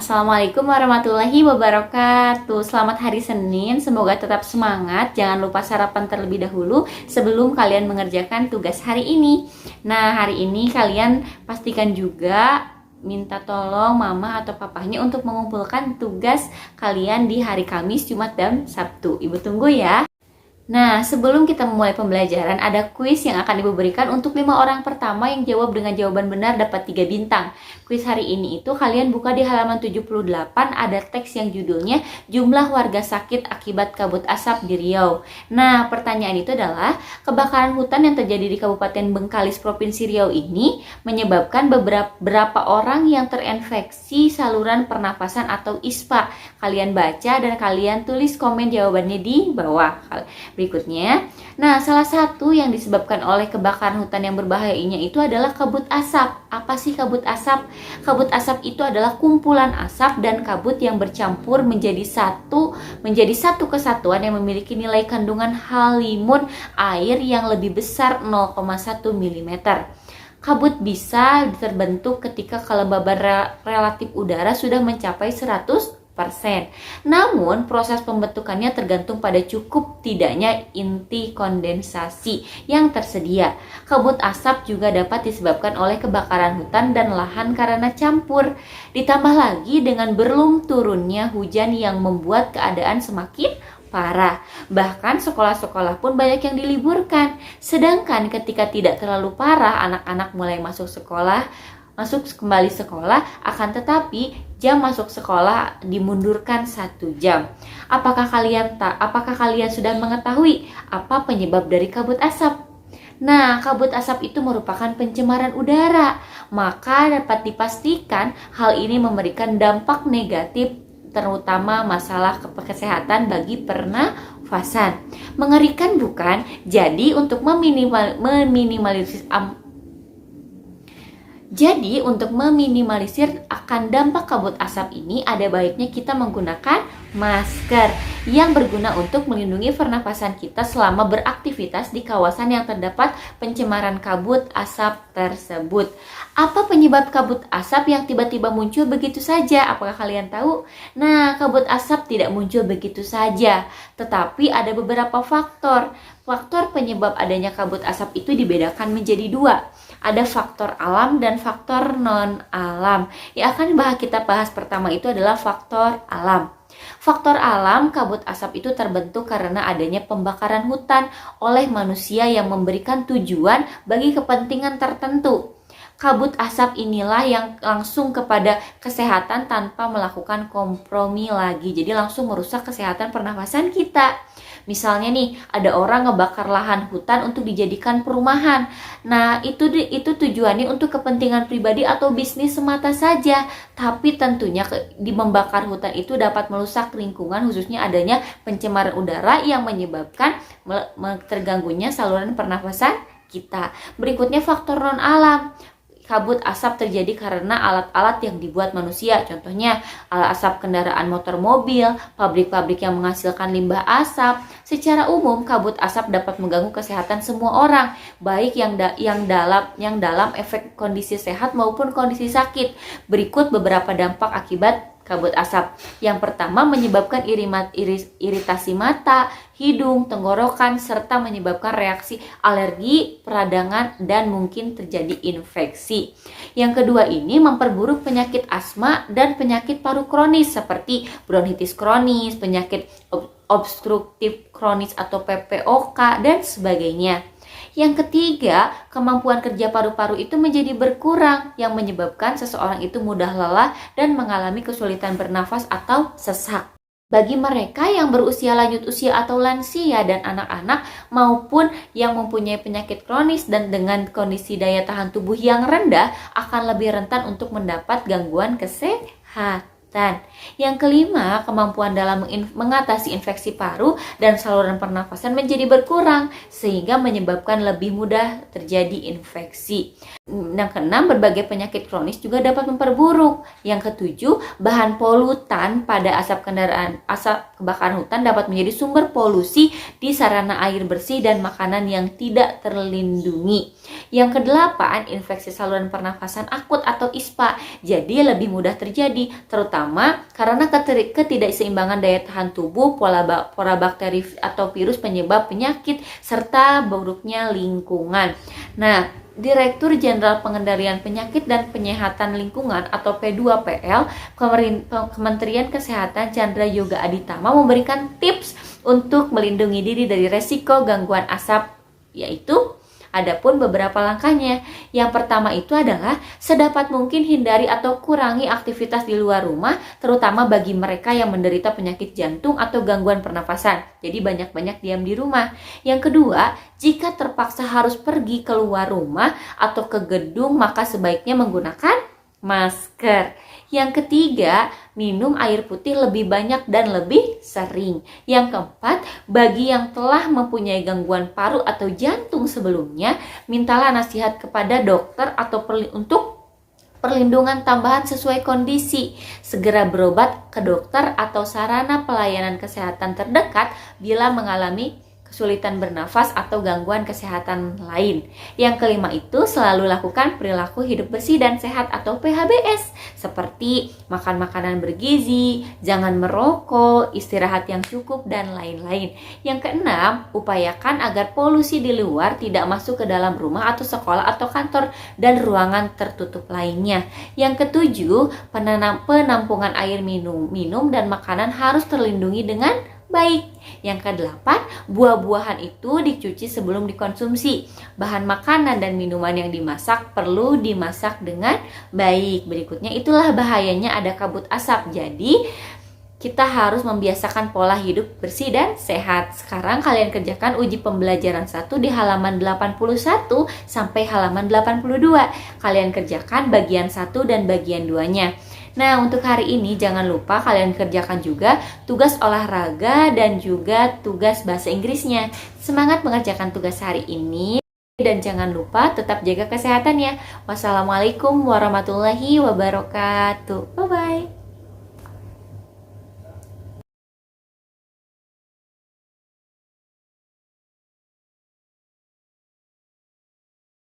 Assalamualaikum warahmatullahi wabarakatuh. Selamat hari Senin, semoga tetap semangat. Jangan lupa sarapan terlebih dahulu sebelum kalian mengerjakan tugas hari ini. Nah, hari ini kalian pastikan juga minta tolong mama atau papahnya untuk mengumpulkan tugas kalian di hari Kamis, Jumat, dan Sabtu. Ibu tunggu ya. Nah, sebelum kita memulai pembelajaran, ada kuis yang akan Ibu berikan untuk 5 orang pertama yang jawab dengan jawaban benar dapat 3 bintang. Kuis hari ini itu kalian buka di halaman 78, ada teks yang judulnya Jumlah Warga Sakit Akibat Kabut Asap di Riau. Nah, pertanyaan itu adalah, kebakaran hutan yang terjadi di Kabupaten Bengkalis, Provinsi Riau ini menyebabkan beberapa orang yang terinfeksi saluran pernafasan atau ISPA. Kalian baca dan kalian tulis komen jawabannya di bawah. Berikutnya, nah salah satu yang disebabkan oleh kebakaran hutan yang berbahaya ini itu adalah kabut asap. Apa sih kabut asap? Kabut asap itu adalah kumpulan asap dan kabut yang bercampur menjadi satu kesatuan yang memiliki nilai kandungan halimun air yang lebih besar 0,1 mm. Kabut bisa terbentuk ketika kelembaban relatif udara sudah mencapai 100%. Namun proses pembentukannya tergantung pada cukup tidaknya inti kondensasi yang tersedia. Kabut asap juga dapat disebabkan oleh kebakaran hutan dan lahan karena campur. Ditambah lagi dengan belum turunnya hujan yang membuat keadaan semakin parah. Bahkan sekolah-sekolah pun banyak yang diliburkan. Sedangkan ketika tidak terlalu parah, anak-anak mulai masuk kembali sekolah, akan tetapi jam masuk sekolah dimundurkan 1 jam. Apakah kalian sudah mengetahui apa penyebab dari kabut asap? Nah, kabut asap itu merupakan pencemaran udara. Maka dapat dipastikan hal ini memberikan dampak negatif, terutama masalah kesehatan bagi pernafasan. Mengerikan bukan? Jadi untuk meminimalisir akan dampak kabut asap ini, ada baiknya kita menggunakan masker yang berguna untuk melindungi pernafasan kita selama beraktivitas di kawasan yang terdapat pencemaran kabut asap tersebut. Apa penyebab kabut asap yang tiba-tiba muncul begitu saja? Apakah kalian tahu? Nah, kabut asap tidak muncul begitu saja, tetapi ada beberapa faktor. Faktor penyebab adanya kabut asap itu dibedakan menjadi 2. Ada faktor alam dan faktor non-alam. Yang akan kita bahas pertama itu adalah faktor alam. Faktor alam, kabut asap itu terbentuk karena adanya pembakaran hutan oleh manusia yang memberikan tujuan bagi kepentingan tertentu. Kabut asap inilah yang langsung kepada kesehatan tanpa melakukan kompromi lagi. Jadi langsung merusak kesehatan pernafasan kita. Misalnya nih, ada orang ngebakar lahan hutan untuk dijadikan perumahan. Nah, itu tujuannya untuk kepentingan pribadi atau bisnis semata saja. Tapi tentunya di membakar hutan itu dapat merusak lingkungan, khususnya adanya pencemaran udara yang menyebabkan terganggunya saluran pernafasan kita. Berikutnya faktor non-alam. Kabut asap terjadi karena alat-alat yang dibuat manusia. Contohnya asap kendaraan motor mobil, pabrik-pabrik yang menghasilkan limbah asap. Secara umum, kabut asap dapat mengganggu kesehatan semua orang, baik yang dalam efek kondisi sehat maupun kondisi sakit. Berikut beberapa dampak akibat kabut asap. Yang pertama, menyebabkan iritasi mata, hidung, tenggorokan, serta menyebabkan reaksi alergi, peradangan, dan mungkin terjadi infeksi. Yang kedua ini memperburuk penyakit asma dan penyakit paru kronis seperti bronkitis kronis, penyakit obstruktif kronis atau PPOK, dan sebagainya. Yang ketiga, kemampuan kerja paru-paru itu menjadi berkurang yang menyebabkan seseorang itu mudah lelah dan mengalami kesulitan bernafas atau sesak. Bagi mereka yang berusia lanjut usia atau lansia dan anak-anak maupun yang mempunyai penyakit kronis dan dengan kondisi daya tahan tubuh yang rendah akan lebih rentan untuk mendapat gangguan kesehatan. Yang kelima, kemampuan dalam mengatasi infeksi paru dan saluran pernafasan menjadi berkurang sehingga menyebabkan lebih mudah terjadi infeksi. Yang keenam, berbagai penyakit kronis juga dapat memperburuk. Yang ketujuh, bahan polutan pada asap kebakaran hutan dapat menjadi sumber polusi di sarana air bersih dan makanan yang tidak terlindungi. Yang kedelapan, infeksi saluran pernafasan akut atau ISPA jadi lebih mudah terjadi, terutama terutama karena ketidakseimbangan daya tahan tubuh, pola bakteri atau virus penyebab penyakit, serta buruknya lingkungan. Nah, Direktur Jenderal Pengendalian Penyakit dan Penyehatan Lingkungan atau P2PL Kementerian Kesehatan Chandra Yoga Aditama memberikan tips untuk melindungi diri dari resiko gangguan asap, yaitu adapun beberapa langkahnya. Yang pertama itu adalah sedapat mungkin hindari atau kurangi aktivitas di luar rumah, terutama bagi mereka yang menderita penyakit jantung atau gangguan pernafasan. Jadi banyak-banyak diam di rumah. Yang kedua, jika terpaksa harus pergi keluar rumah atau ke gedung, maka sebaiknya menggunakan masker. Yang ketiga, minum air putih lebih banyak dan lebih sering. Yang keempat, bagi yang telah mempunyai gangguan paru atau jantung sebelumnya, mintalah nasihat kepada dokter atau untuk perlindungan tambahan sesuai kondisi. Segera berobat ke dokter atau sarana pelayanan kesehatan terdekat bila mengalami kesulitan bernafas atau gangguan kesehatan lain. Yang kelima itu selalu lakukan perilaku hidup bersih dan sehat atau PHBS, seperti makan makanan bergizi, jangan merokok, istirahat yang cukup, dan lain-lain. Yang keenam, upayakan agar polusi di luar tidak masuk ke dalam rumah atau sekolah atau kantor dan ruangan tertutup lainnya. Yang ketujuh, penampungan air minum dan makanan harus terlindungi dengan baik. Yang kedelapan, buah-buahan itu dicuci sebelum dikonsumsi. Bahan makanan dan minuman yang dimasak perlu dimasak dengan baik. Berikutnya, itulah bahayanya ada kabut asap. Jadi, kita harus membiasakan pola hidup bersih dan sehat. Sekarang kalian kerjakan uji pembelajaran 1 di halaman 81 sampai halaman 82. Kalian kerjakan bagian 1 dan bagian 2-nya. Nah, untuk hari ini jangan lupa kalian kerjakan juga tugas olahraga dan juga tugas bahasa Inggrisnya. Semangat mengerjakan tugas hari ini dan jangan lupa tetap jaga kesehatan ya. Wassalamualaikum warahmatullahi wabarakatuh. Bye-bye.